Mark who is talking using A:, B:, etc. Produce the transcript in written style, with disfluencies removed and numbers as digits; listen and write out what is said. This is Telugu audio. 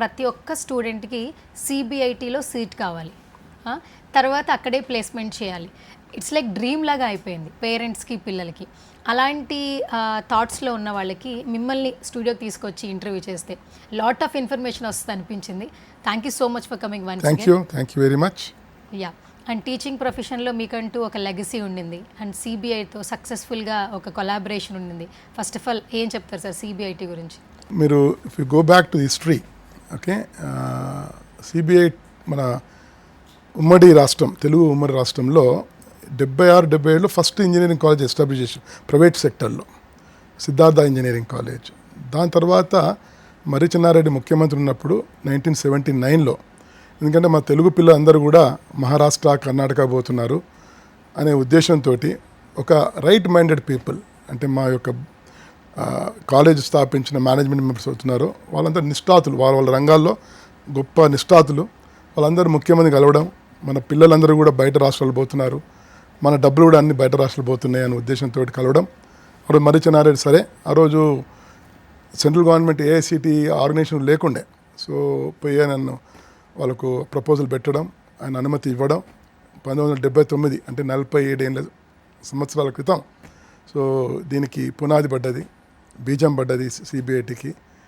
A: ప్రతి ఒక్క స్టూడెంట్కి సిబిఐటీలో సీట్ కావాలి, తర్వాత అక్కడే ప్లేస్మెంట్ చేయాలి. ఇట్స్ లైక్ డ్రీమ్ లాగా అయిపోయింది పేరెంట్స్కి, పిల్లలకి. అలాంటి థాట్స్లో ఉన్న వాళ్ళకి మిమ్మల్ని స్టూడియోకి తీసుకొచ్చి ఇంటర్వ్యూ చేస్తే లాట్ ఆఫ్ ఇన్ఫర్మేషన్ వస్తుంది అనిపించింది. Thank you so much for coming once again.
B: Thank you very much.
A: Yeah, and teaching ప్రొఫెషన్లో మీకంటూ ఒక లెగసీ ఉండింది, అండ్ సిబిఐతో సక్సెస్ఫుల్గా ఒక కొలాబరేషన్ ఉండింది. ఫస్ట్ ఆఫ్ ఆల్ ఏం చెప్తారు సార్ సిబిఐటీ గురించి?
B: మీరు if you go back to history, okay, CBI మన ఉమ్మడి రాష్ట్రం, తెలుగు ఉమ్మడి రాష్ట్రంలో 76-77లో ఫస్ట్ ఇంజనీరింగ్ కాలేజ్ ఎస్టాబ్లిష్ చేశారు ప్రైవేట్ సెక్టర్లో, సిద్ధార్థ ఇంజనీరింగ్ కాలేజ్. దాని తర్వాత మర్రి చెన్నారెడ్డి ముఖ్యమంత్రి ఉన్నప్పుడు 1979లో, ఎందుకంటే మా తెలుగు పిల్లలందరూ కూడా మహారాష్ట్ర, కర్ణాటక పోతున్నారు అనే ఉద్దేశంతో ఒక రైట్ మైండెడ్ పీపుల్, అంటే మా యొక్క కాలేజ్ స్థాపించిన మేనేజ్మెంట్ మెంబర్స్ అవుతున్నారు, వాళ్ళందరూ నిష్ఠాతులు, వాళ్ళ రంగాల్లో గొప్ప నిష్ఠాతులు, వాళ్ళందరూ ముఖ్యమంత్రి కలవడం, మన పిల్లలందరూ కూడా బయట రాష్ట్రాలు పోతున్నారు, మన డబ్బులు కూడా అన్ని బయట రాష్ట్రాలు పోతున్నాయి అనే ఉద్దేశంతో కలవడం. అప్పుడు మర్రి చెన్నారెడ్డి సరే, ఆ రోజు సెంట్రల్ గవర్నమెంట్ ఏఐసిటి ఆర్గనైజేషన్ లేకుండే, సో పోయి నన్ను వాళ్ళకు ప్రపోజల్ పెట్టడం, ఆయన అనుమతి ఇవ్వడం 1979, అంటే 47 సంవత్సరాల క్రితం. సో దీనికి పునాది పడ్డది, బీజం పడ్డది సిబిఐటికి.